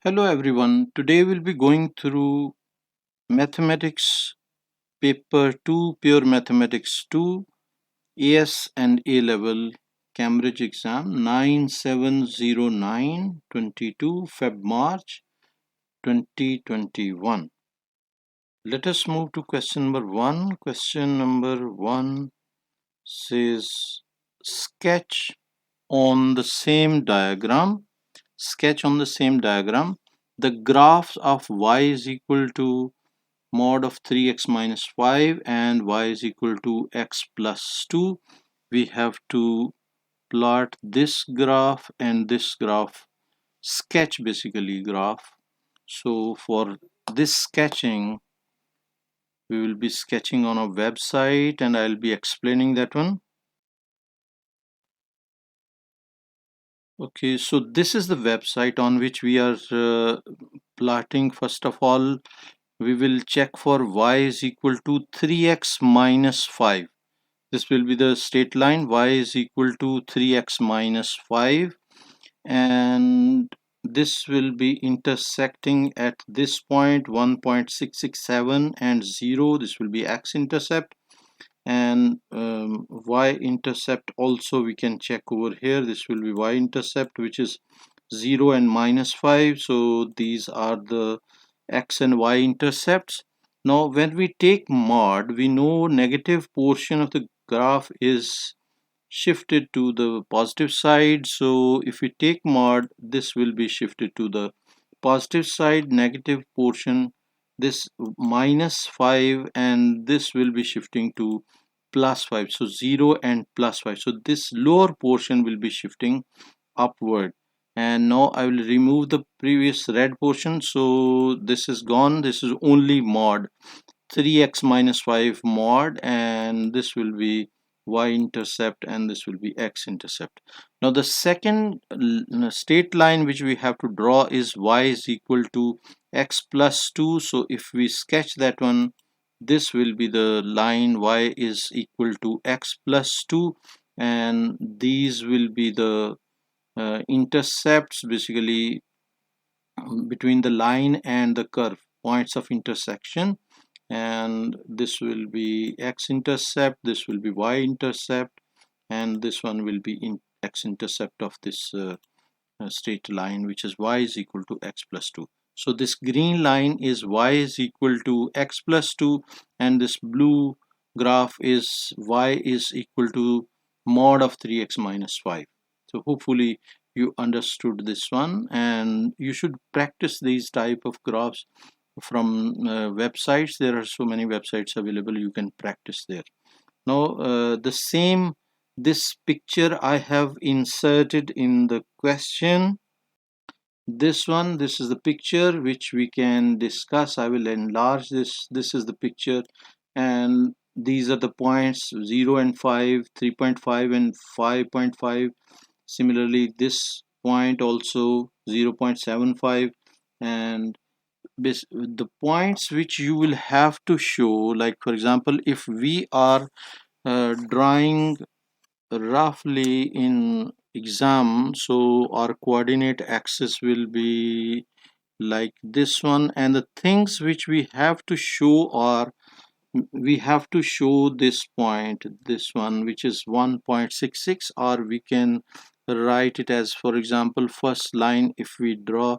Hello everyone. Today we'll be going through Mathematics Paper 2, Pure Mathematics 2, AS and A Level Cambridge exam 970922 Feb March 2021. Let us move to question number 1. Question number 1 says sketch on the same diagram. Sketch on the same diagram the graphs of y is equal to mod of 3x minus 5 and y is equal to x plus 2. We have to plot this graph and this graph, sketch basically graph. So for this sketching, we will be sketching on a website and I'll be explaining that one. Okay, so this is the website on which we are plotting. First of all, we will check for y is equal to 3x minus 5. This will be the straight line. Y is equal to 3x minus 5, and this will be intersecting at this point 1.667 and 0. This will be x-intercept, and y-intercept also we can check over here. This will be y-intercept, which is 0 and minus 5. So these are the x and y intercepts. Now when we take mod, we know negative portion of the graph is shifted to the positive side. So if we take mod, this will be shifted to the positive side, negative portion, this minus 5, and this will be shifting to plus 5. So 0 and plus 5. So this lower portion will be shifting upward. And now I will remove the previous red portion. So this is gone. This is only mod 3x minus 5 mod, and this will be y-intercept and this will be x-intercept. Now the second straight line which we have to draw is y is equal to x plus 2. So if we sketch that one, this will be the line y is equal to x plus 2, and these will be the intercepts basically between the line and the curve, points of intersection. And this will be x-intercept, this will be y-intercept, and this one will be in x-intercept of this straight line, which is y is equal to x plus 2. So this green line is y is equal to x plus 2, and this blue graph is y is equal to mod of 3x minus 5. So hopefully you understood this one, and you should practice these type of graphs from websites. There are so many websites available, you can practice there. Now this picture I have inserted in the question. This is the picture which we can discuss. I will enlarge this. This is the picture, and these are the points 0 and 5, 3.5 and 5.5. Similarly this point also 0.75, and the points which you will have to show, like for example, if we are drawing roughly in exam, so our coordinate axis will be like this one, and the things which we have to show are, we have to show this point, this one, which is 1.66, or we can write it as, for example, first line if we draw,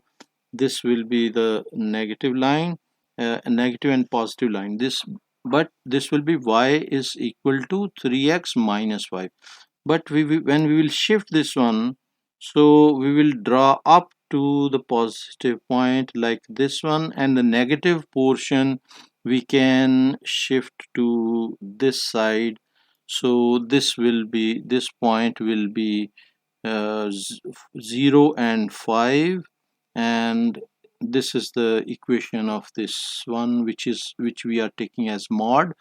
this will be the negative line, a negative and positive line. But this will be y is equal to 3x minus 5. But when we will shift this one, so we will draw up to the positive point like this one, and the negative portion we can shift to this side. So this will be, this point will be 0 and 5, and this is the equation of this one, which we are taking as mod.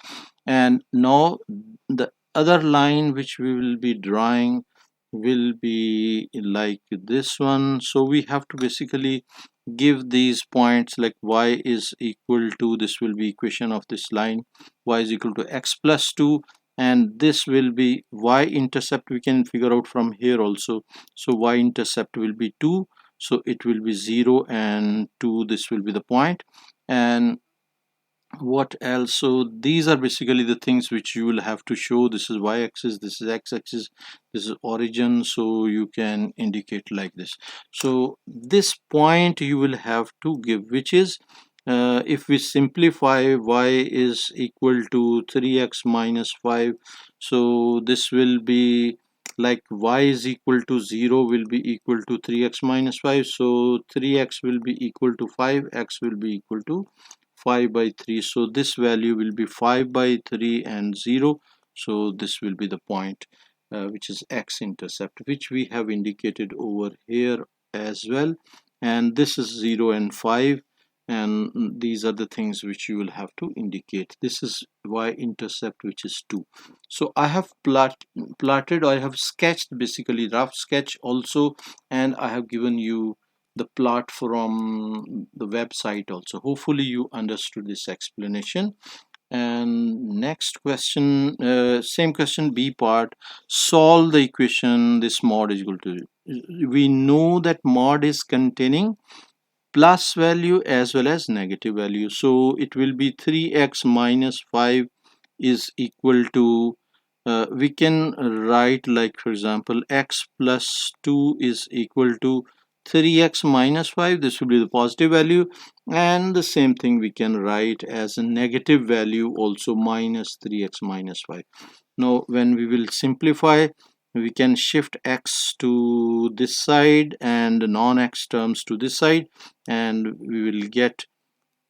And now the other line which we will be drawing will be like this one. So we have to basically give these points like y is equal to, this will be equation of this line, y is equal to x plus 2, and this will be y-intercept, we can figure out from here also. So y-intercept will be 2, so it will be 0 and 2, this will be the point. And what else? So these are basically the things which you will have to show. This is y-axis, this is x-axis, this is origin, so you can indicate like this. So this point you will have to give, which is if we simplify, y is equal to 3x minus 5, so this will be like y is equal to 0 will be equal to 3x minus 5, so 3x will be equal to 5, x will be equal to 5 by 3, so this value will be 5 by 3 and 0, so this will be the point which is x-intercept, which we have indicated over here as well. And this is 0 and 5, and these are the things which you will have to indicate. This is y-intercept, which is 2. So I have plotted, or I have sketched, basically rough sketch also, and I have given you the plot from the website also. Hopefully you understood this explanation. And next question, same question, B part, solve the equation this mod is equal to. We know that mod is containing plus value as well as negative value, so it will be 3x minus 5 is equal to we can write, like for example, x plus 2 is equal to 3x minus 5, this will be the positive value, and the same thing we can write as a negative value also, minus 3x minus 5. Now when we will simplify, we can shift x to this side and non-x terms to this side, and we will get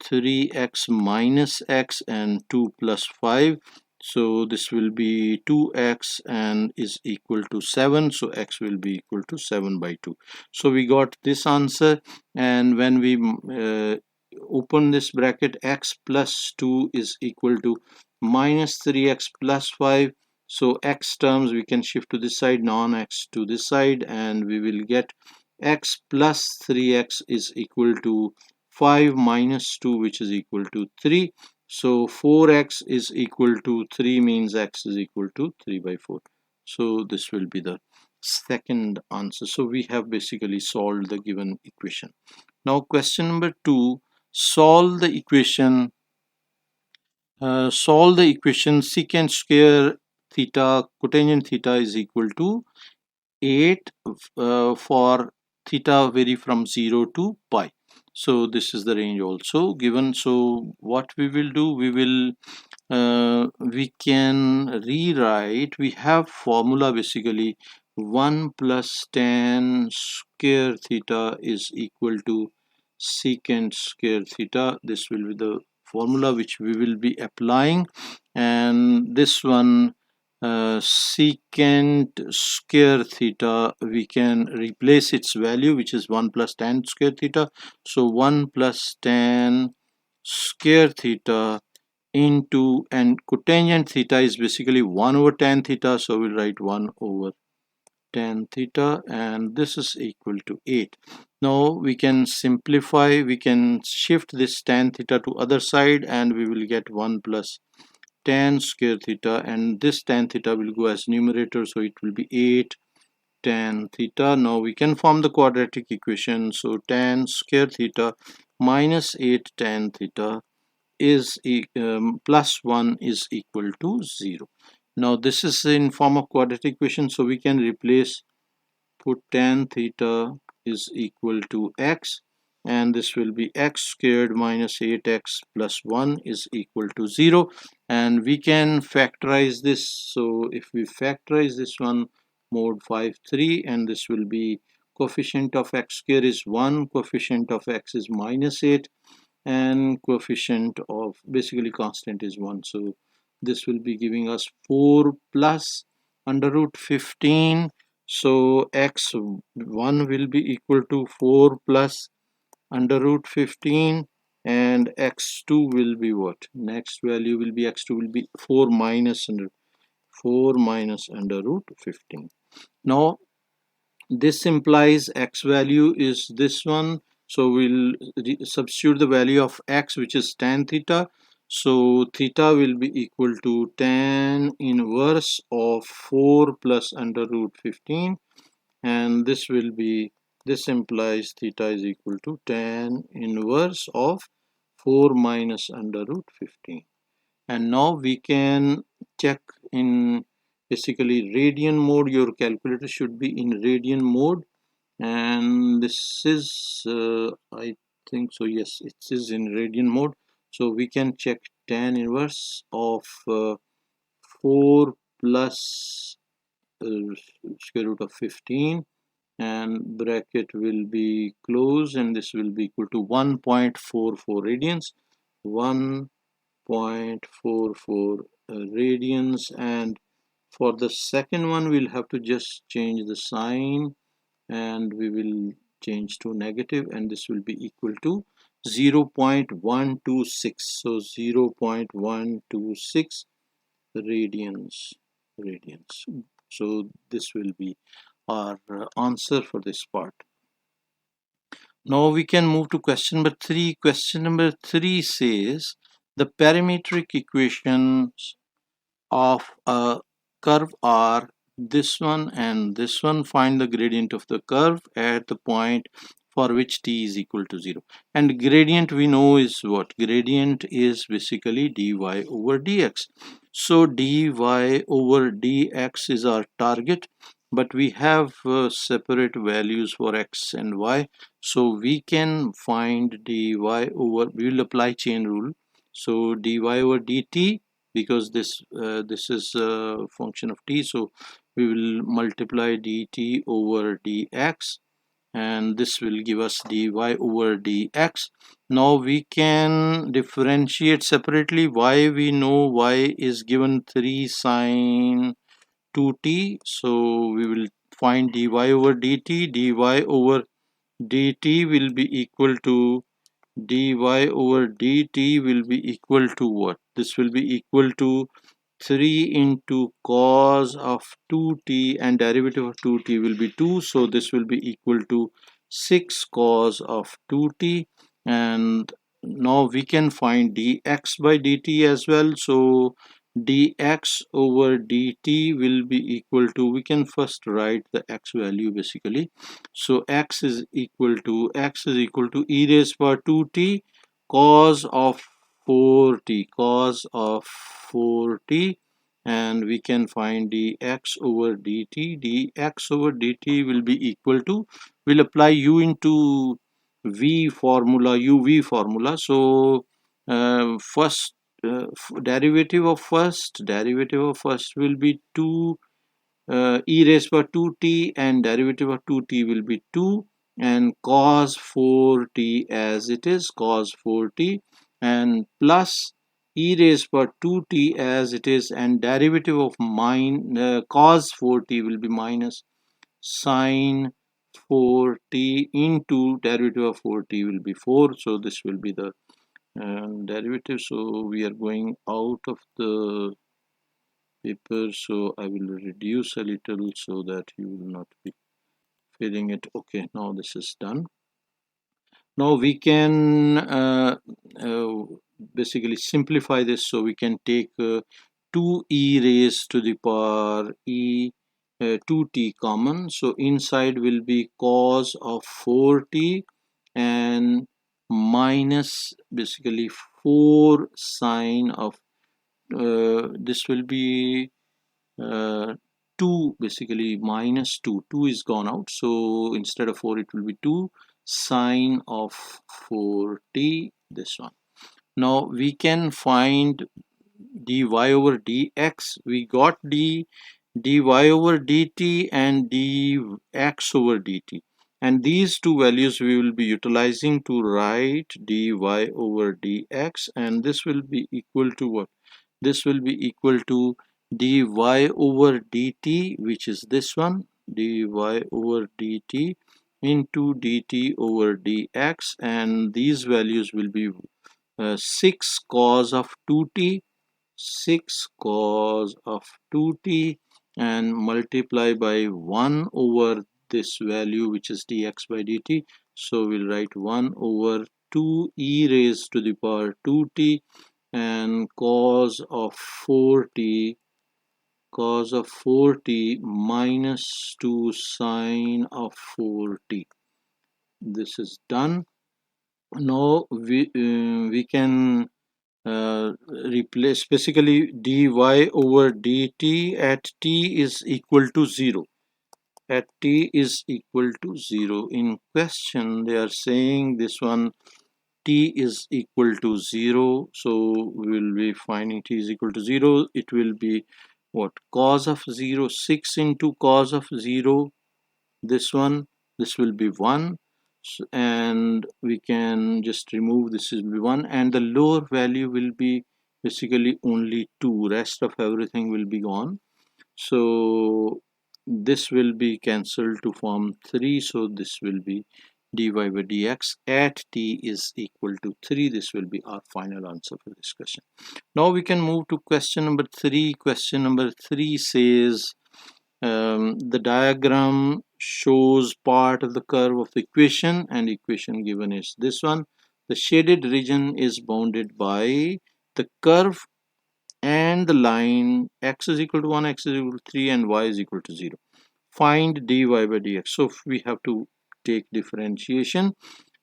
3x minus x and 2 plus 5, so this will be 2x and is equal to 7, so x will be equal to 7 by 2. So we got this answer, and when we open this bracket, x plus 2 is equal to minus 3x plus 5, so x terms we can shift to this side, non-x to this side, and we will get x plus 3x is equal to 5 minus 2, which is equal to 3. So 4x is equal to 3 means x is equal to 3 by 4. So this will be the second answer. So we have basically solved the given equation. Now question number 2, solve the equation secant square theta cotangent theta is equal to 8 for theta vary from 0 to pi. So this is the range also given. So what we will do, we can rewrite, we have formula basically 1 plus tan square theta is equal to secant square theta. This will be the formula which we will be applying, and this one secant square theta, we can replace its value, which is 1 plus tan square theta, so 1 plus tan square theta into, and cotangent theta is basically 1 over tan theta, so we'll write 1 over tan theta, and this is equal to 8. Now we can simplify, we can shift this tan theta to other side, and we will get 1 plus tan square theta, and this tan theta will go as numerator, so it will be 8 tan theta. Now we can form the quadratic equation, so tan square theta minus 8 tan theta is plus 1 is equal to 0. Now this is in form of quadratic equation, so we can replace, put tan theta is equal to x, and this will be x squared minus 8x plus 1 is equal to 0, and we can factorize this. So if we factorize this one, mod 5 3, and this will be coefficient of x square is 1, coefficient of x is minus 8, and coefficient of basically constant is 1, so this will be giving us 4 plus under root 15, so x1 will be equal to 4 plus under root 15, and x2 will be what, next value will be, x2 will be 4 minus under root 15. Now this implies x value is this one, so we'll substitute the value of x, which is tan theta, so theta will be equal to tan inverse of 4 plus under root 15, and this will be This implies theta is equal to tan inverse of 4 minus under root 15. And now we can check in basically radian mode. Your calculator should be in radian mode, and this is I think so, yes, it is in radian mode. So we can check tan inverse of 4 plus square root of 15, and bracket will be closed, and this will be equal to 1.44 radians. 1.44 radians. And for the second one, we'll have to just change the sign, and we will change to negative, and this will be equal to 0.126. So 0.126 radians. So this will be our answer for this part. Now we can move to question number 3. Question number 3 says the parametric equations of a curve are this one and this one. Find the gradient of the curve at the point for which t is equal to 0. And gradient we know is what? Gradient is basically dy over dx. So dy over dx is our target, but we have separate values for x and y. So we can find dy over, we will apply chain rule. So dy over dt, because this is a function of t, so we will multiply dt over dx, and this will give us dy over dx. Now we can differentiate separately. Y, we know y is given 3 sine 2t, so we will find dy over dt. Dy over dt will be equal to dy over dt will be equal to what? This will be equal to 3 into cos of 2t, and derivative of 2t will be 2, so this will be equal to 6 cos of 2t. And now we can find dx by dt as well. So dx over dt will be equal to, we can first write the x value basically. So x is equal to e raised power 2t cos of 4t, and we can find dx over dt. Dx over dt will be equal to, we'll apply u into v formula, uv formula. So first derivative of first will be 2 e raised power 2t, and derivative of 2t will be 2, and cos 4t as it is, cos 4t, and plus e raised power 2t as it is, and derivative of cos 4t will be minus sine 4t into derivative of 4t will be 4. So this will be the derivative. So we are going out of the paper, so I will reduce a little so that you will not be feeling it. Okay, now this is done. Now we can uh, basically simplify this, so we can take 2e raised to the power 2t common. So inside will be cos of 4t and minus basically 4 sine of this will be uh, 2, basically minus 2 is gone out, so instead of 4 it will be 2 sine of 4t, this one. Now we can find dy over dx. We got dy over dt and dx over dt, and these two values we will be utilizing to write dy over dx, and this will be equal to what? This will be equal to dy over dt, which is this one, dy over dt into dt over dx, and these values will be 6 cos of 2t, 6 cos of 2t, and multiply by 1 over this value, which is dx by dt. So we'll write 1 over 2 e raised to the power 2t, and cos of 4t minus 2 sine of 4t. This is done. Now we can replace basically dy over dt at t is equal to 0. At t is equal to 0. In question they are saying this one t is equal to 0, so we will be finding t is equal to 0. It will be what? Cos of 0, 6 into cos of 0, this one, this will be 1. And we can just remove this will be 1, and the lower value will be basically only 2. Rest of everything will be gone. So this will be cancelled to form 3, so this will be dy by dx at t is equal to 3. This will be our final answer for this question. Now we can move to question number 3. Question number 3 says the diagram shows part of the curve of the equation, and equation given is this one. The shaded region is bounded by the curve and the line x is equal to 1, x is equal to 3, and y is equal to 0. Find dy by dx. So we have to take differentiation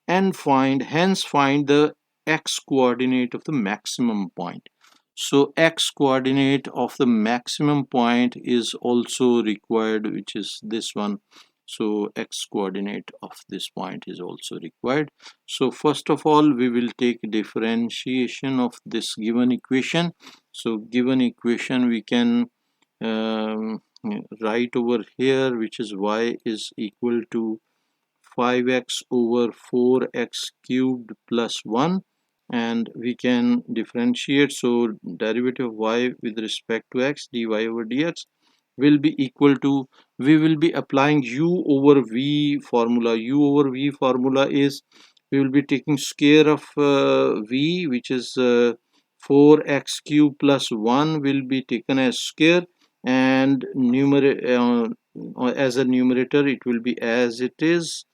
and hence find the x coordinate of the maximum point. So x coordinate of the maximum point is also required, which is this one. So x coordinate of this point is also required. So first of all we will take differentiation of this given equation. So given equation we can um, write over here, which is y is equal to 5x over 4x cubed plus 1, and we can differentiate. So derivative of y with respect to x, dy over dx, will be equal to, we will be applying u over v formula. U over v formula is, we will be taking square of v, which is 4x cubed plus 1 will be taken as square, and as a numerator it will be as it is,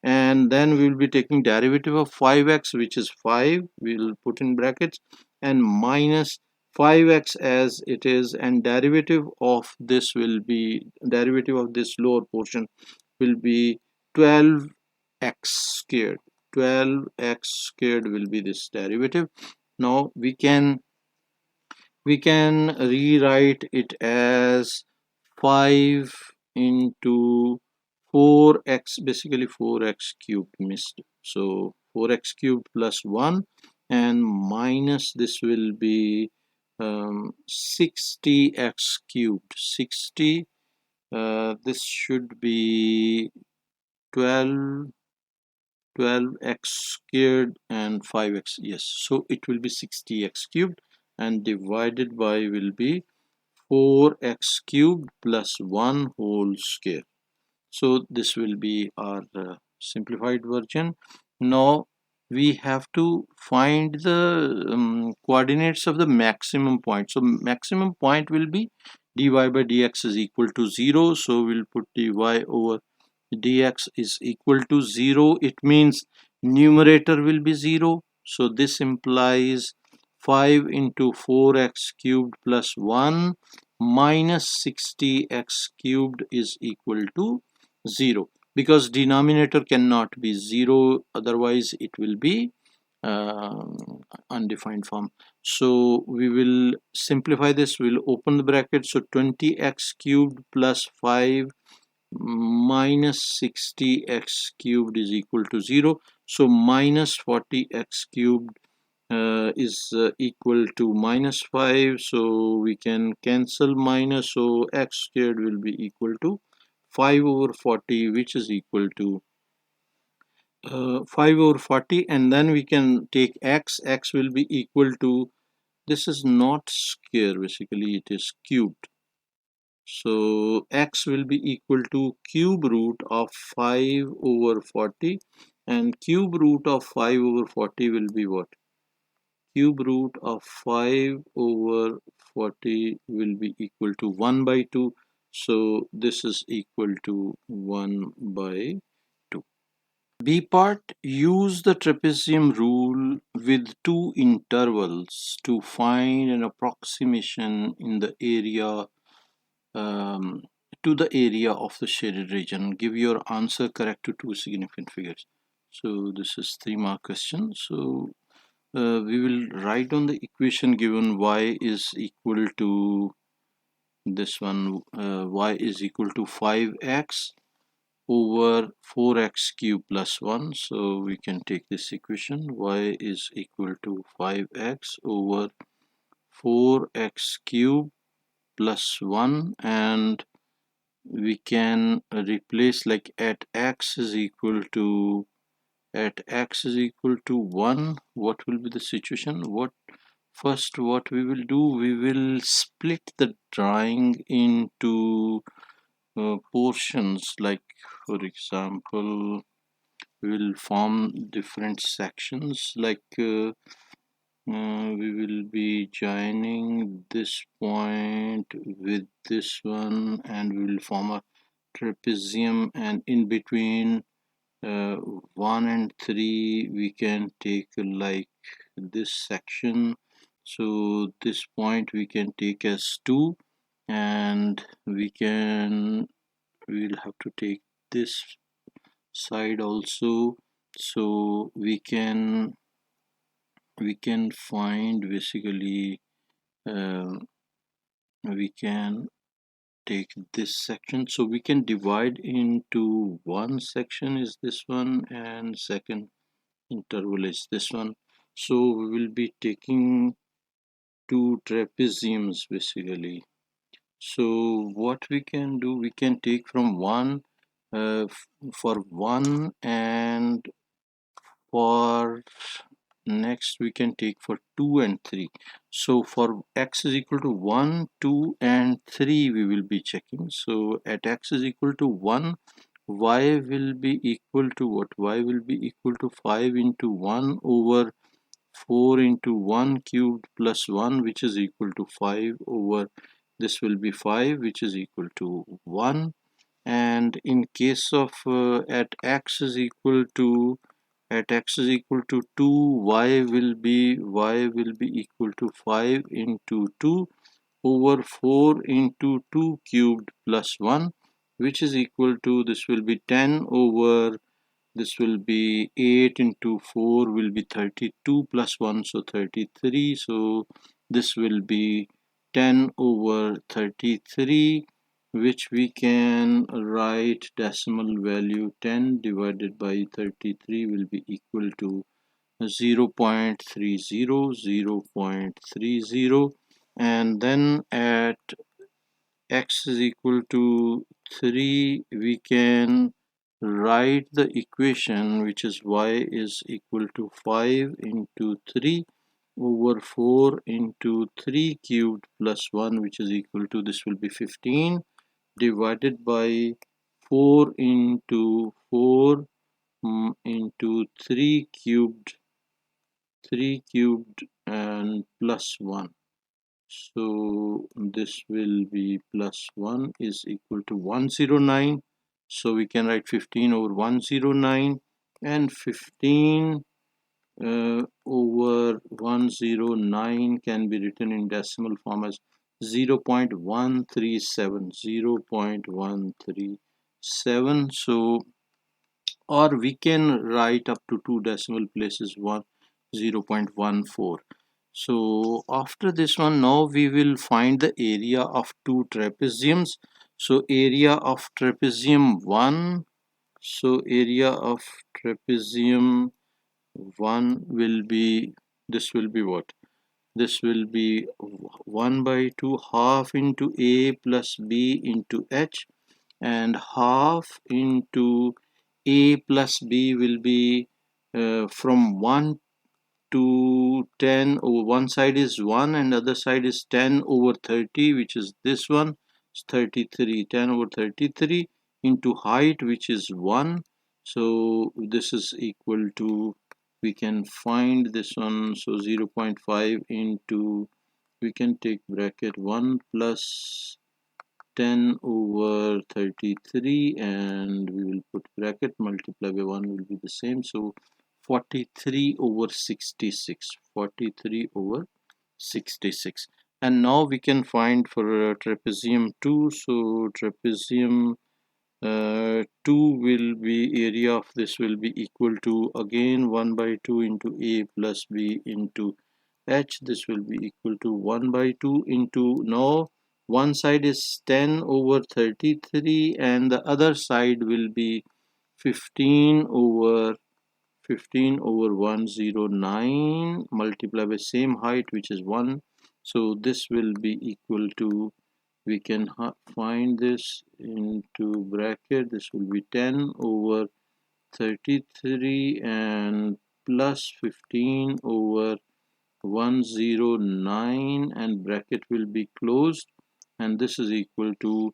and then we will be taking derivative of 5x, which is 5, we will put in brackets, and minus 5x as it is, and derivative of this will be, derivative of this lower portion will be 12x squared. 12x squared will be this derivative. Now we can rewrite it as 5 into 4x, basically 4x cubed missed, so 4x cubed plus 1, and minus this will be 60x cubed, 60, this should be 12, 12x squared and 5x, yes, so it will be 60x cubed, and divided by will be 4x cubed plus 1 whole square. So this will be our simplified version. Now we have to find the coordinates of the maximum point. So maximum point will be dy by dx is equal to 0. So we'll put dy over dx is equal to 0. It means numerator will be 0. So this implies 5 into 4x cubed plus 1 minus 60x cubed is equal to 0, because denominator cannot be 0, otherwise it will be uh, undefined form. So we will simplify this, we'll open the bracket, so 20x cubed plus 5 minus 60x cubed is equal to 0. So minus 40x cubed is equal to minus 5, so we can cancel minus, so x squared will be equal to 5 over 40, which is equal to 5 over 40, and then we can take x will be equal to, this is not square, basically it is cubed, so x will be equal to cube root of 5 over 40, and cube root of 5 over 40 will be what? Cube root of 5 over 40 will be equal to 1 by 2, so this is equal to 1 by 2. B part, use the trapezium rule with two intervals to find an approximation in the area to the area of the shaded region. Give your answer correct to two significant figures. So this is 3-mark question. So we will write on the equation given y is equal to this one, y is equal to 5x over 4x cube plus 1. So we can take this equation, y is equal to 5x over 4x cube plus 1, and we can replace, like, at x is equal to 1. What will be the situation? What we will do, we will split the drawing into portions. Like, for example, we will form different sections. Like we will be joining this point with this one, and we will form a trapezium, and in between uh, 1 and 3 we can take like this section. So this point we can take as 2, and we'll have to take this side also. So we can find, basically, uh, we can take this section. So we can divide into one section is this one, and second interval is this one. So we will be taking two trapeziums, basically. So what we can do, we can take from one for one, and for next we can take for 2 and 3. So for x is equal to 1, 2 and 3 we will be checking. So at x is equal to 1, y will be equal to what? Y will be equal to 5 into 1 over 4 into 1 cubed plus 1, which is equal to 5 over, this will be 5, which is equal to 1. And in case of at x is equal to 2, y will be equal to 5 into 2 over 4 into 2 cubed plus 1, which is equal to, this will be 10 over, this will be 8 into 4 will be 32 plus 1, so 33. So this will be 10 over 33, which we can write decimal value 10 divided by 33 will be equal to 0.30, 0.30. And then at x is equal to 3, we can write the equation, which is y is equal to 5 into 3 over 4 into 3 cubed plus 1, which is equal to, this will be 15 divided by 4 into 4 into 3 cubed and plus 1. So this will be plus 1 is equal to 109. So we can write 15 over 109, and 15 over 109 can be written in decimal form as 0.137, 0.137. So, or we can write up to two decimal places, 0.14. So after this one, now we will find the area of two trapeziums. So area of trapezium 1, so area of trapezium 1 will be, this will be what? This will be 1 by 2 half into a plus b into h, and half into a plus b will be from 1 to 10 over, one side is 1 and other side is 10 over 30, which is this one. It's 33, 10 over 33 into height, which is 1. So this is equal to, we can find this one, so 0.5 into, we can take bracket 1 plus 10 over 33, and we will put bracket, multiply by 1 will be the same. So 43 over 66, 43 over 66. And now we can find for trapezium 2. So trapezium 2 will be, area of this will be equal to again 1 by 2 into A plus B into H. This will be equal to 1 by 2 into, now one side is 10 over 33 and the other side will be 15 over 109 multiplied by same height, which is 1. So this will be equal to, we can find this into bracket, this will be 10 over 33 and plus 15 over 109 and bracket will be closed, and this is equal to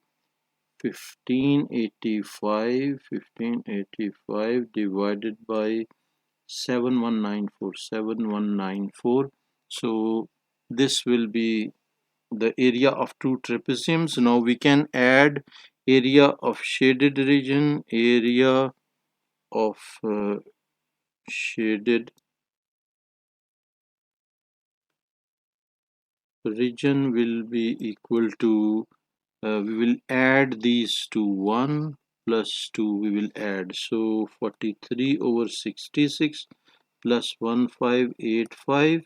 1585 divided by 7194. So this will be the area of two trapeziums. Now we can add area of shaded region. Area of shaded region will be equal to, we will add these to 1 plus 2 we will add, so 43 over 66 plus 1585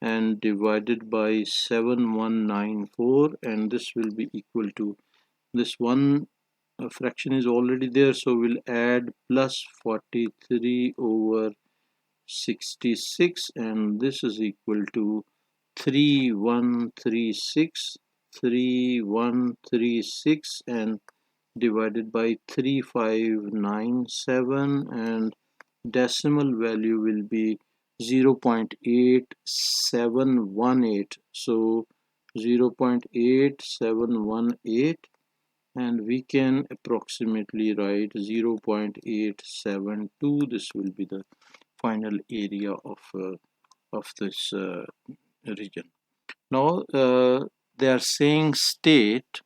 and divided by 7194, and this will be equal to, this one fraction is already there, so we'll add plus 43 over 66 and this is equal to 3136 and divided by 3597 and decimal value will be 0.8718, so 0.8718, and we can approximately write 0.872. This will be the final area of this region. Now they are saying state,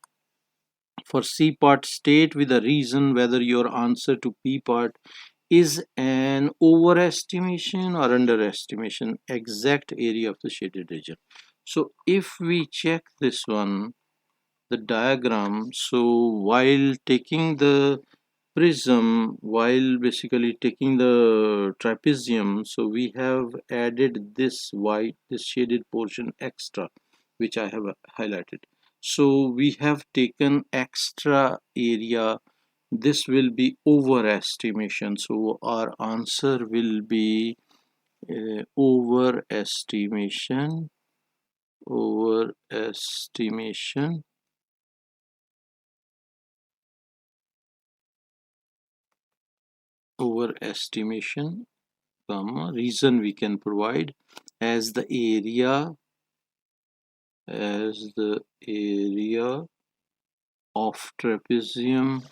for C part, state with a reason whether your answer to P part is an overestimation or underestimation exact area of the shaded region. So if we check this one, the diagram, so while taking the prism, while basically taking the trapezium, so we have added this white, this shaded portion extra, which I have highlighted. So we have taken extra area. This will be overestimation, so our answer will be overestimation overestimation overestimation, comma, reason we can provide as the area of trapezium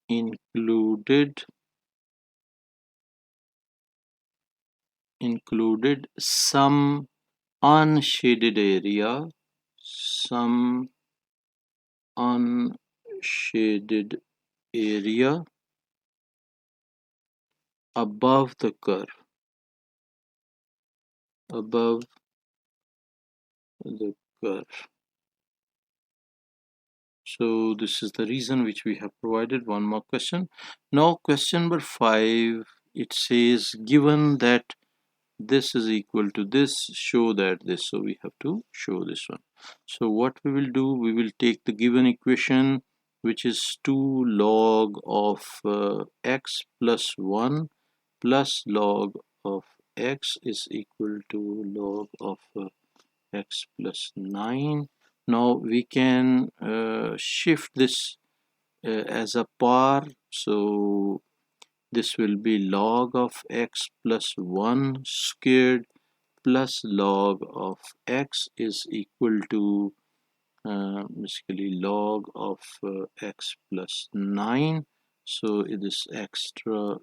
included some unshaded area above the curve, above the curve. So this is the reason which we have provided. One more question. Now question number 5, it says given that this is equal to this, show that this, so we have to show this one. So what we will do, we will take the given equation, which is 2 log of x plus 1 plus log of x is equal to log of x plus 9. Now we can shift this as a par, so this will be log of x plus 1 squared plus log of x is equal to basically log of x plus 9. So this extra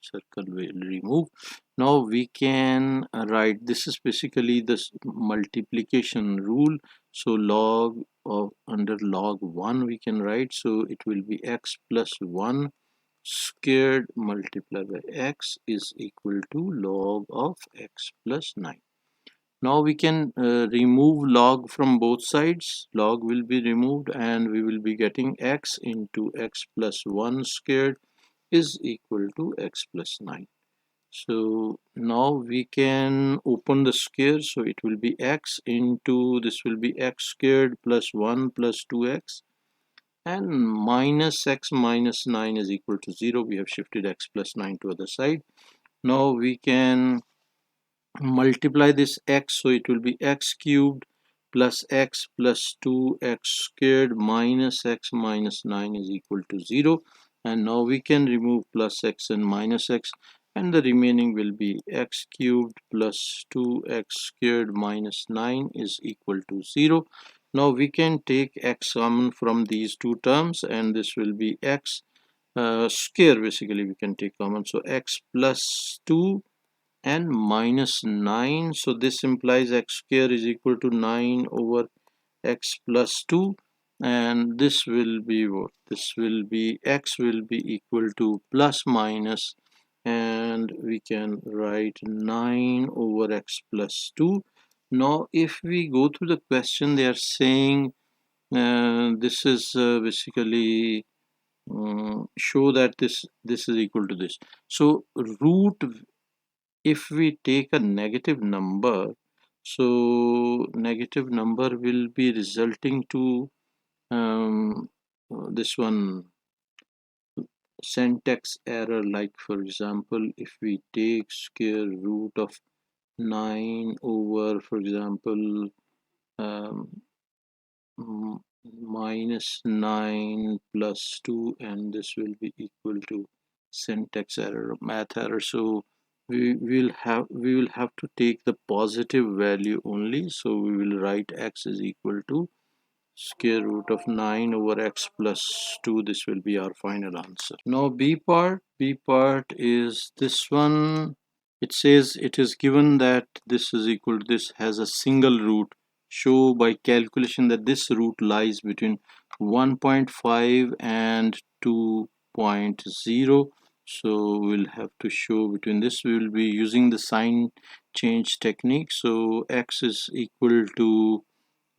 circle will remove. Now we can write, this is basically this multiplication rule, so log of, under log 1 we can write, so it will be x plus 1 squared multiplied by x is equal to log of x plus 9. Now we can remove log from both sides. Log will be removed and we will be getting x into x plus 1 squared is equal to x plus 9. So now we can open the square, so it will be x into, this will be x squared plus 1 plus 2x, and minus x minus 9 is equal to 0. We have shifted x plus 9 to other side. Now we can multiply this x, so it will be x cubed plus x plus 2x squared minus x minus 9 is equal to 0. And now we can remove plus x and minus x, and the remaining will be x cubed plus 2x squared minus 9 is equal to 0. Now we can take x common from these two terms, and this will be x square, basically we can take common, so x plus 2 and minus 9, so this implies x square is equal to 9 over x plus 2, and this will be what? This will be x will be equal to plus minus, and we can write 9 over x plus 2. Now if we go to the question, they are saying this is basically show that this is equal to this. So root, if we take a negative number, so negative number will be resulting to this one syntax error, like for example if we take square root of 9 over, for example, um, minus 9 plus 2, and this will be equal to syntax error, math error. So we will have to take the positive value only, so we will write x is equal to square root of 9 over x plus 2. This will be our final answer. Now b part is this one. It says it is given that this is equal to this has a single root. Show by calculation that this root lies between 1.5 and 2.0. So we'll have to show between this. We will be using the sign change technique. So x is equal to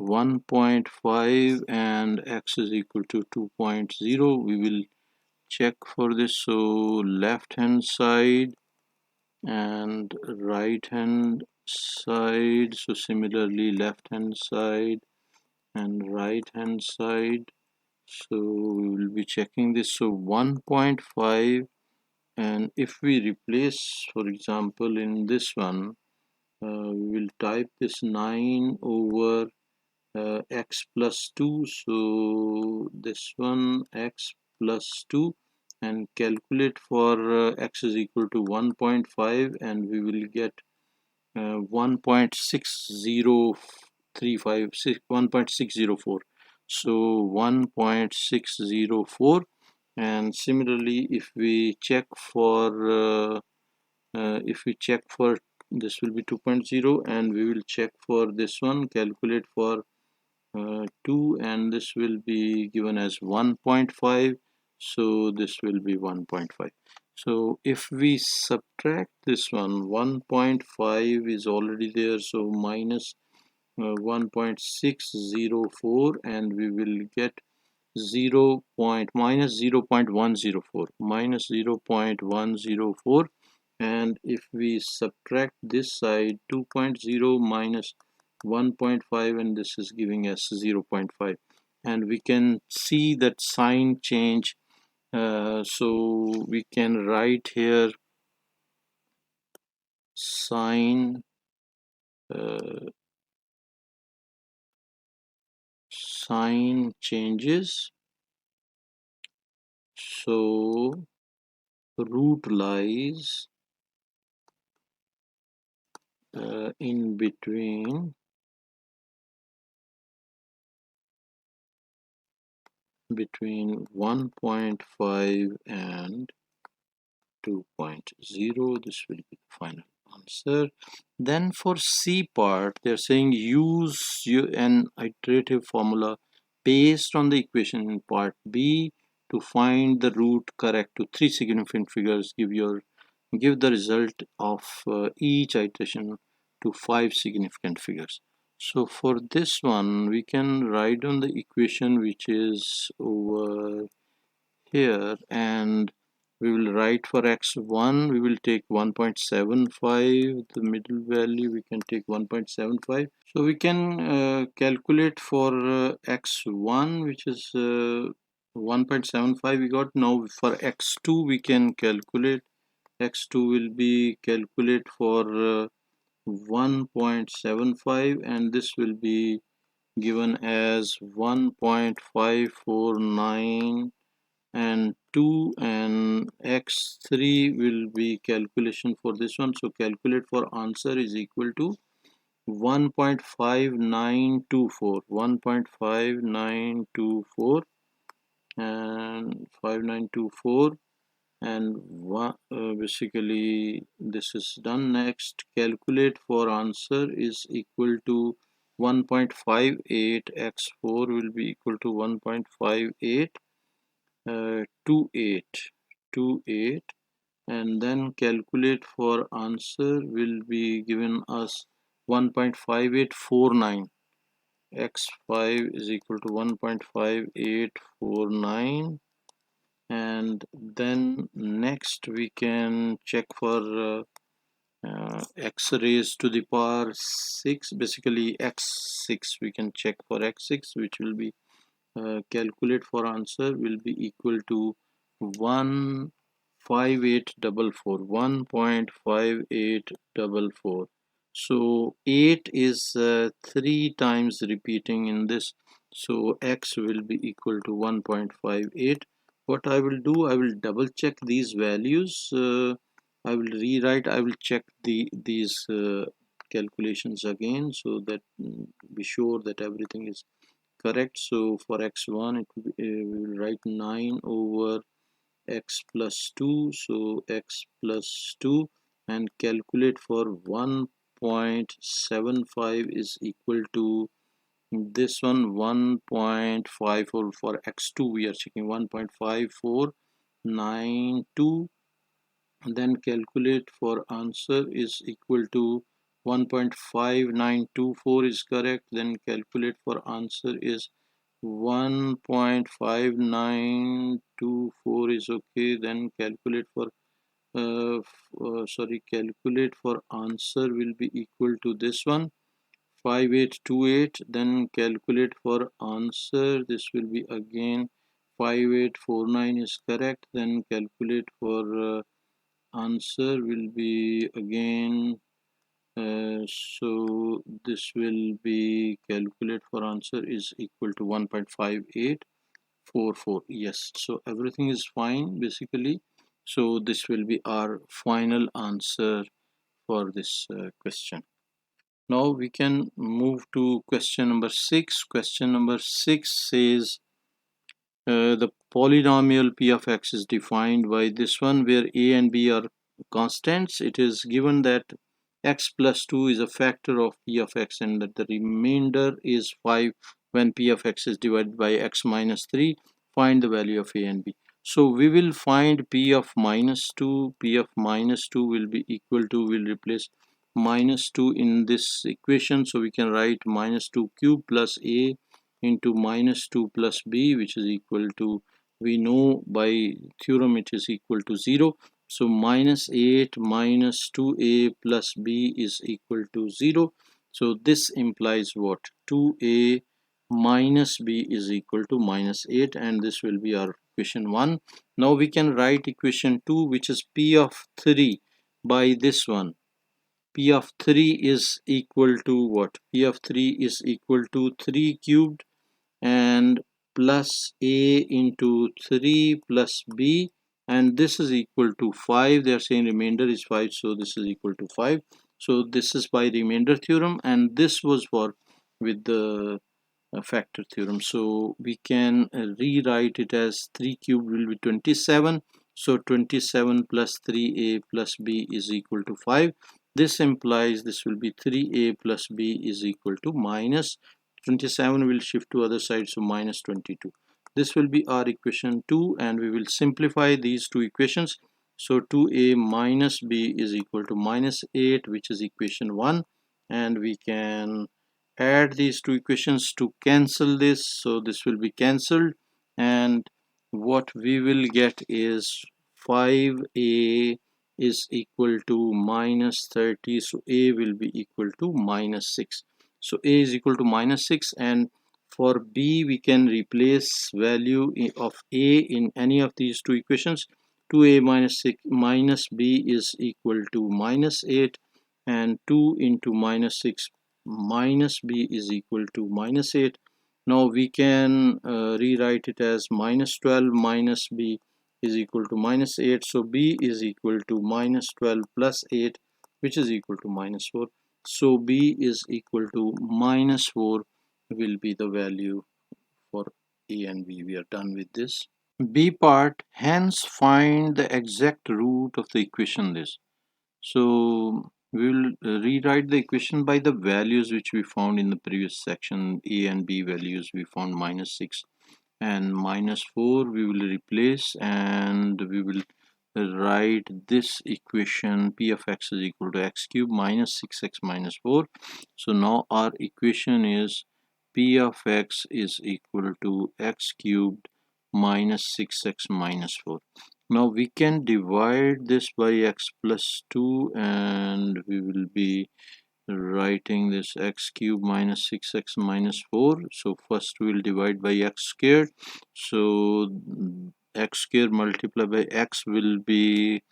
1.5 and x is equal to 2.0. We will check for this. So left hand side and right hand side, so similarly left hand side and right hand side, so we will be checking this. So 1.5, and if we replace, for example, in this one, we will type this 9 over x plus 2, so this one x plus 2, and calculate for x is equal to 1.5, and we will get 1.6035, 1.604, so 1.604. And similarly if we check for this will be 2.0, and we will check for this one, calculate for 2, and this will be given as 1.5, so this will be 1.5. So if we subtract this one, 1.5 is already there, so minus 1.604, and we will get 0 point minus 0.104, minus 0.104. And if we subtract this side, 2.0 minus 1.5, and this is giving us 0.5, and we can see that sign change. So we can write here sign sign changes. So root lies in between 1.5 and 2.0. This will be the final answer. Then for C part, they're saying use an iterative formula based on the equation in part B to find the root correct to three significant figures. Give the result of each iteration to 5 significant figures. So for this one we can write down the equation which is over here, and we will write for x1 we will take 1.75, the middle value we can take 1.75. So we can calculate for x1 which is 1.75 we got. Now for x2 we can calculate. X2 will be calculate for 1.75, and this will be given as 1.549 and 2, and x3 will be calculation for this one. So calculate for answer is equal to 1.5924 and 5924, and basically this is done. Next, calculate for answer is equal to 1.58, x4 will be equal to 1.58 28, and then calculate for answer will be given us 1.5849. x5 is equal to 1.5849, and then next we can check for x raised to the power 6, basically x6 we can check for x6, which will be calculate for answer will be equal to 1.5844. So 8 is 3 times repeating in this, so x will be equal to 1.58. What I will do, I will double check these values. I will rewrite, I will check these calculations again, so that be sure that everything is correct. So for x1 it will be, we will write 9 over x plus 2, so x plus 2, and calculate for 1.75 is equal to this one 1.54. For x2 we are checking 1.5492, then calculate for answer is equal to 1.5924 is correct, then calculate for answer is 1.5924 is okay, then calculate for calculate for answer will be equal to this one 5828, then calculate for answer, this will be again 5849 is correct, then calculate for answer will be again so this will be calculate for answer is equal to 1.5844. Yes, so everything is fine basically. So this will be our final answer for this question. Now we can move to question number 6. Question number 6 says the polynomial p of x is defined by this one, where a and b are constants. It is given that x plus 2 is a factor of p of x, and that the remainder is 5 when p of x is divided by x minus 3. Find the value of a and b. So we will find p of minus 2. P of minus 2 will be equal to, we'll replace minus 2 in this equation, so we can write minus 2 cube plus a into minus 2 plus b, which is equal to, we know by theorem it is equal to 0. So minus 8 minus 2a plus b is equal to 0. So this implies what? 2a minus b is equal to minus 8, and this will be our equation 1. Now we can write equation 2, which is p of 3 by this one. P of 3 is equal to what? P of 3 is equal to 3 cubed and plus a into 3 plus b, and this is equal to 5. They are saying remainder is 5, so this is equal to 5. So this is by remainder theorem, and this was for with the factor theorem. So we can rewrite it as 3 cubed will be 27. So 27 plus 3a plus b is equal to 5. This implies this will be 3a plus b is equal to minus 27 will shift to other side, so minus 22. This will be our equation 2, and we will simplify these two equations. So 2a minus b is equal to minus 8, which is equation 1. and we can add these two equations to cancel this. So this will be cancelled, and what we will get is 5a is equal to minus 30. So a will be equal to minus 6. So a is equal to minus 6, and for b we can replace value of a in any of these two equations. 2a minus 6 minus b is equal to minus 8, and 2 into minus 6 minus b is equal to minus 8. Now we can rewrite it as minus 12 minus b is equal to minus 8. So b is equal to minus 12 plus 8, which is equal to minus 4. So b is equal to minus 4 will be the value for a and b. We are done with this. B part, hence find the exact root of the equation this. So we will rewrite the equation by the values which we found in the previous section. A and b values we found minus 6 and minus 4 we will replace, and we will write this equation p of x is equal to x cube minus 6x minus 4. So now our equation is p of x is equal to x cubed minus 6x minus 4. Now we can divide this by x plus 2, and we will be writing this x cube minus 6x minus 4. So first we will divide by x squared. So x squared multiplied by x will be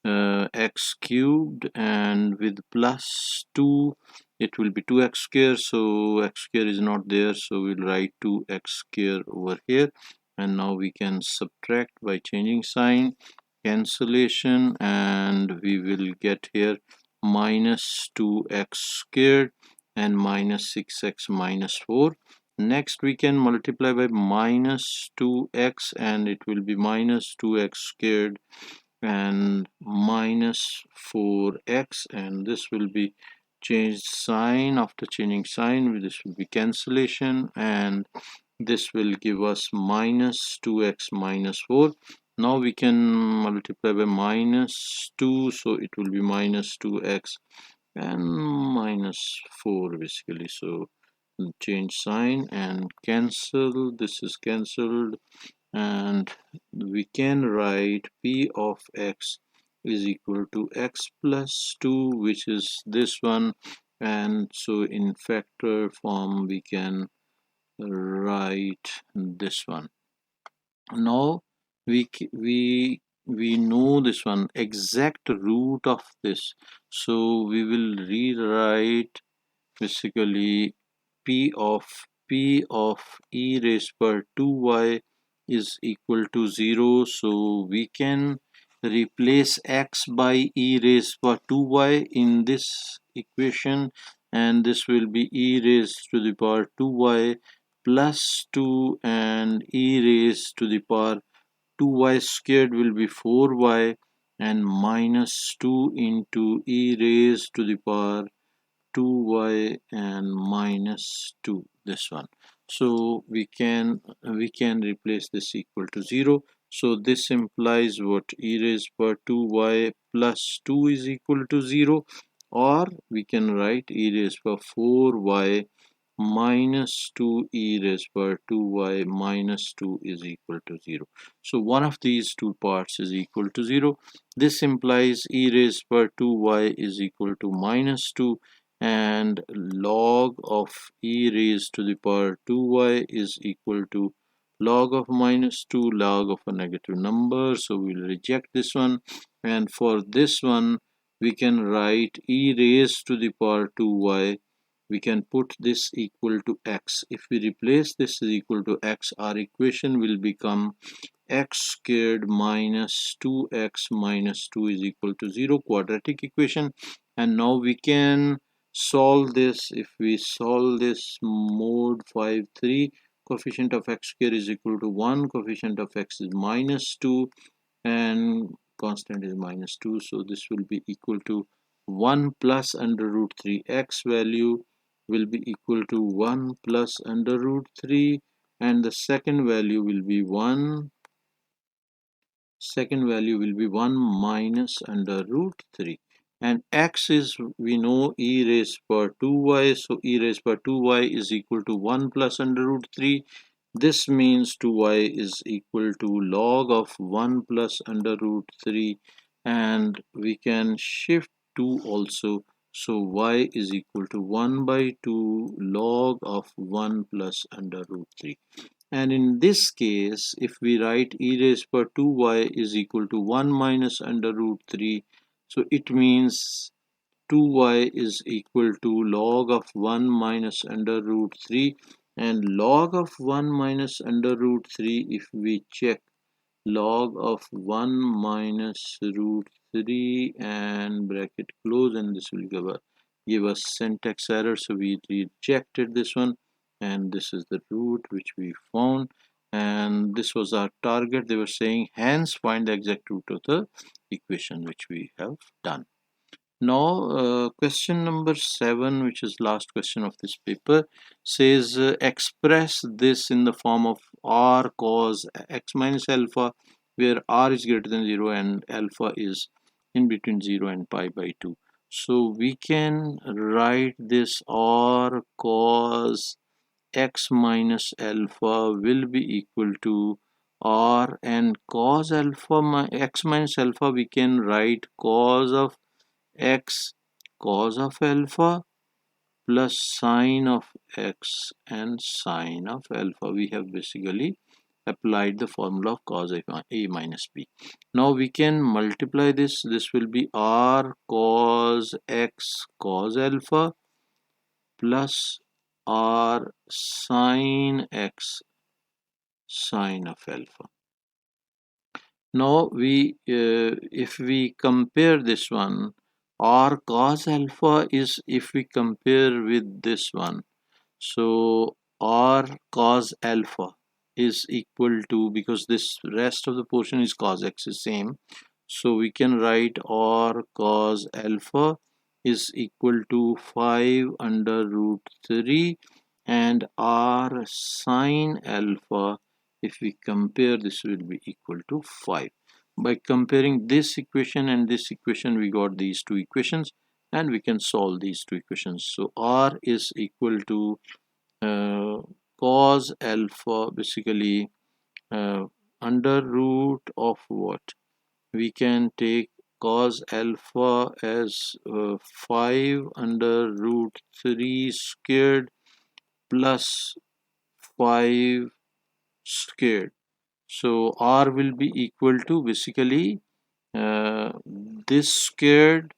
x cubed, and with plus 2 it will be 2x square. So x square is not there, so we'll write 2x square over here, and now we can subtract by changing sign, cancellation, and we will get here minus 2x squared and minus 6x minus 4. Next we can multiply by minus 2x, and it will be minus 2x squared and minus 4x, and this will be changed sign. After changing sign, this will be cancellation, and this will give us minus 2x minus 4. Now we can multiply by minus 2, so it will be minus 2x and minus 4 basically. So change sign and cancel, this is cancelled, and we can write p of x is equal to x plus 2, which is this one, and so in factor form we can write this one. Now we know this one exact root of this, so we will rewrite basically p of e raised per 2y is equal to 0. So we can replace x by e raised per 2y in this equation, and this will be e raised to the power 2y plus 2, and e raised to the power 2y squared will be 4y, and minus 2 into e raised to the power 2y and minus 2, this one. So we can replace this equal to 0. So this implies what, e raised per 2y plus 2 is equal to 0, or we can write e raised per 4y minus 2 e raised per 2y minus 2 is equal to 0. So one of these two parts is equal to 0. This implies e raised per 2y is equal to minus 2, and log of e raised to the power 2y is equal to log of minus 2 log of a negative number. So we'll reject this one, and for this one we can write e raised to the power 2y, we can put this equal to x. If we replace this is equal to x, our equation will become x squared minus 2x minus 2 is equal to 0, quadratic equation. And now we can solve this. If we solve this, mode 5 3, coefficient of x square is equal to 1, coefficient of x is minus 2, and constant is minus 2, so this will be equal to 1 plus under root 3. X value will be equal to 1 plus under root 3, and the second value will be 1 minus under root 3. and x is, we know, e raised power 2y, so e raised power 2y is equal to 1 plus under root 3. This means 2y is equal to log of 1 plus under root 3, and we can shift 2 also, so y is equal to 1 by 2 log of 1 plus under root 3. And in this case, if we write e raised power 2y is equal to 1 minus under root 3, so it means 2y is equal to log of 1 minus under root 3, and log of 1 minus under root 3, if we check log of 1 minus root 3 and bracket close, and this will give us syntax error, so we rejected this one, and this is the root which we found, and this was our target. They were saying hence find the exact root of the equation, which we have done. Now, question number 7, which is last question of this paper, says express this in the form of r cos x minus alpha, where r is greater than 0 and alpha is in between 0 and pi by 2. So we can write this r cos x minus alpha will be equal to r, and cos alpha x minus alpha, we can write cos of x cos of alpha plus sine of x and sine of alpha. We have basically applied the formula of cos a minus b. Now we can multiply this. This will be r cos x cos alpha plus r sine x sine of alpha. Now if we compare this one, r cos alpha is, if we compare with this one, so r cos alpha is equal to, because this rest of the portion is cos x is same, so we can write r cos alpha is equal to 5 under root 3, and r sine alpha, if we compare, this will be equal to 5. By comparing this equation and this equation, we got these two equations, and we can solve these two equations. So r is equal to cos alpha, basically under root of what? We can take cos alpha as 5 under root 3 squared plus 5 squared. So r will be equal to basically this squared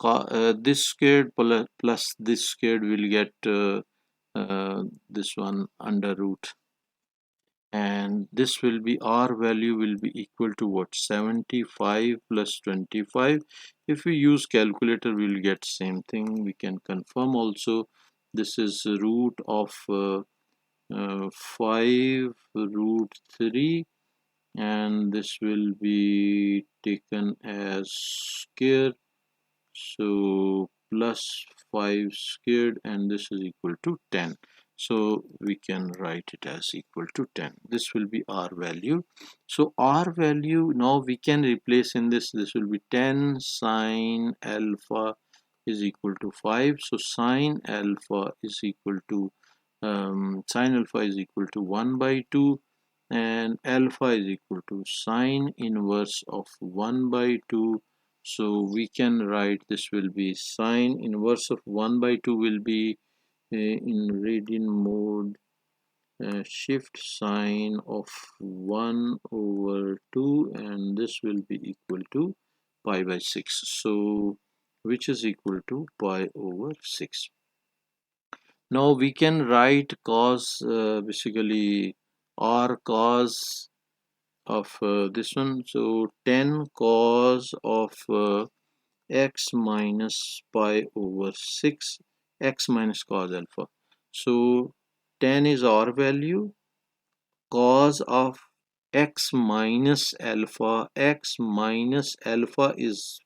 plus this squared will get this one under root, and this will be, r value will be equal to what? 75 plus 25. If we use calculator, we will get same thing. We can confirm also. This is root of 5 root 3, and this will be taken as square, so plus 5 squared, and this is equal to 10, so we can write it as equal to 10. This will be r value. So r value, now we can replace in this. This will be 10 sine alpha is equal to 5, so sine alpha is equal to sine alpha is equal to 1 by 2, and alpha is equal to sine inverse of 1 by 2. So we can write, this will be sine inverse of 1 by 2 will be in radian mode, shift sine of 1 over 2, and this will be equal to pi by 6, so which is equal to pi over 6. Now we can write cos, basically r cos of this one, so 10 cos of x minus pi over 6, x minus cos alpha. So 10 is r value, cos of x minus alpha, x minus alpha is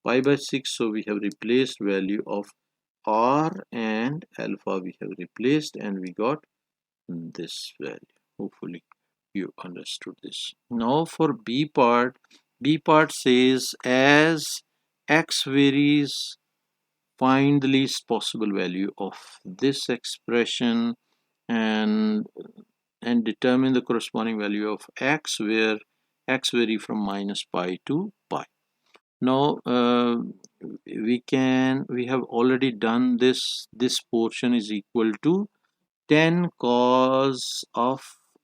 pi by 6, so we have replaced value of r and alpha, we have replaced, and we got this value. Hopefully you understood this. Now for b part says as x varies, find the least possible value of this expression and determine the corresponding value of x where x vary from minus pi to pi. Now we have already done this. This portion is equal to 10 cos of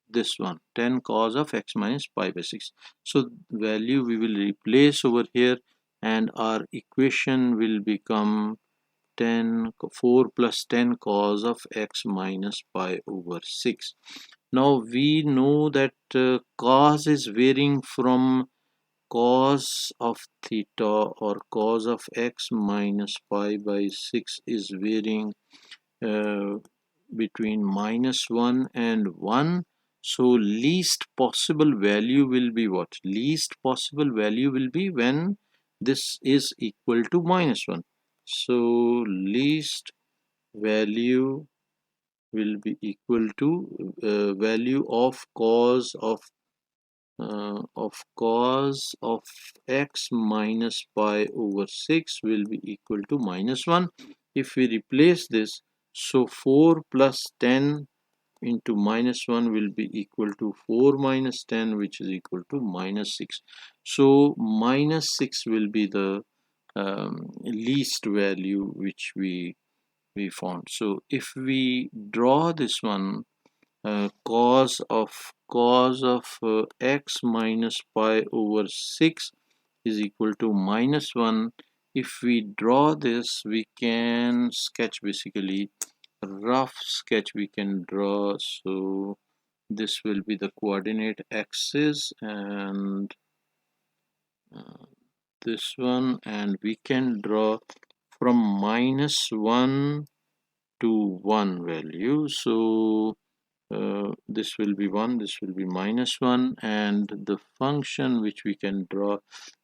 this one, 10 cos of x minus pi by 6. So value we will replace over here and our equation will become 4 plus 10 cos of x minus pi over 6. Now we know that cos is varying from cos of theta or cos of x minus pi by 6 is varying uh, between -1 and 1. So least possible value will be what? Least possible value will be when this is equal to -1. So least value will be equal to value of cos of x minus pi over 6 will be equal to -1. If we replace this, so 4 plus 10 into -1 will be equal to 4 minus 10, which is equal to -6. So -6 will be the least value which we found. So if we draw this one, cos of x minus pi over 6 is equal to -1. If we draw this, we can sketch, basically rough sketch we can draw. So this will be the coordinate axis and uh, this one, and we can draw from -1 to 1 value. So this will be 1, this will be -1, and the function which we can draw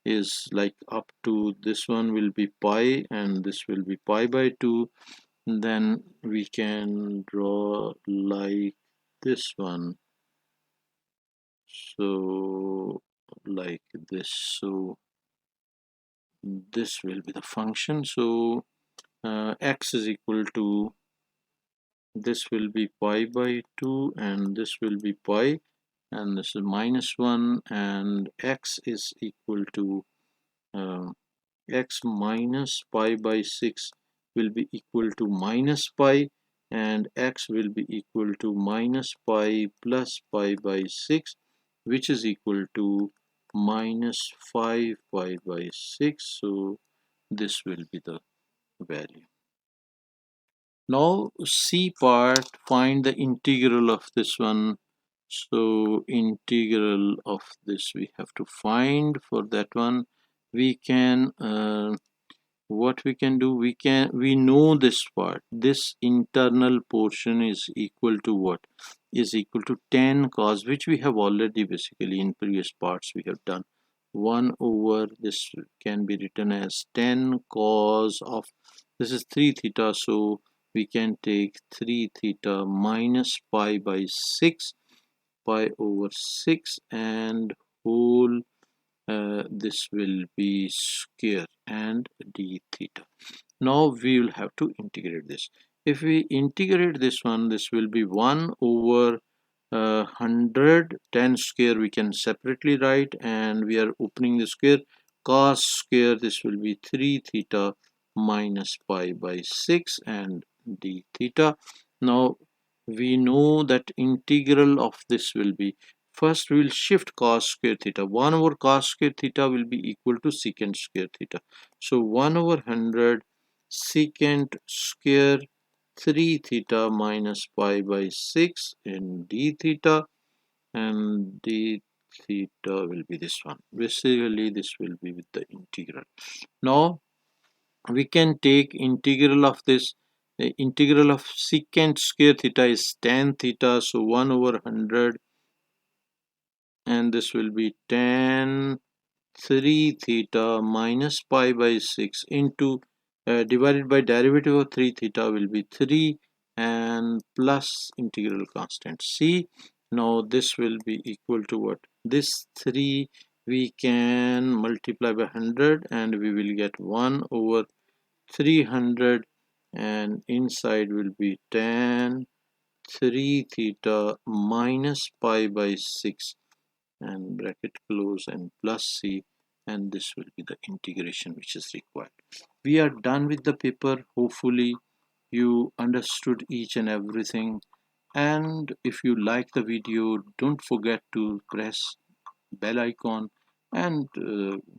is like up to this one will be pi and this will be pi by 2. Then we can draw like this one, so like this. So this will be the function. So x is equal to, this will be pi by 2 and this will be pi, and this is -1, and x is equal to x minus pi by 6 will be equal to minus pi, and x will be equal to minus pi plus pi by 6, which is equal to minus 5 pi by 6. So this will be the value. Now C part, find the integral of this one. So integral of this we have to find. For that one we can what we can do, we know this part, this internal portion is equal to what? Is equal to 10 cos, which we have already basically in previous parts we have done. 1 over this can be written as 10 cos of, this is 3 theta, so we can take 3 theta minus pi by 6, pi over 6, and whole this will be square and d theta. Now we will have to integrate this. If we integrate this one, this will be 1 over 100. 10 square we can separately write, and we are opening the square. Cos square, this will be 3 theta minus pi by 6 and d theta. Now we know that integral of this will be, first we will shift cos square theta. 1 over cos square theta will be equal to secant square theta. So 1 over 100 secant square 3 theta minus pi by 6 in d theta, and d theta will be this one. Basically this will be with the integral. Now we can take integral of this. The integral of secant square theta is tan theta, so 1 over 100, and this will be tan 3 theta minus pi by 6 into divided by derivative of 3 theta will be 3 and plus integral constant c. Now this will be equal to what? This 3 we can multiply by 100 and we will get 1 over 300, and inside will be tan 3 theta minus pi by 6, and bracket close and plus c, and this will be the integration which is required. We are done with the paper. Hopefully you understood each and everything, and if you like the video, don't forget to press bell icon and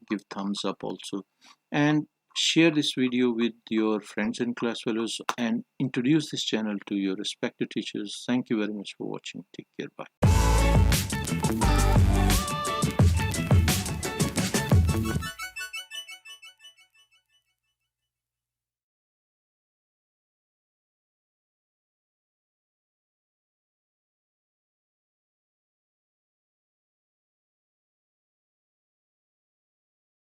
give thumbs up also, and share this video with your friends and class fellows, and introduce this channel to your respected teachers. Thank you very much for watching. Take care. Bye.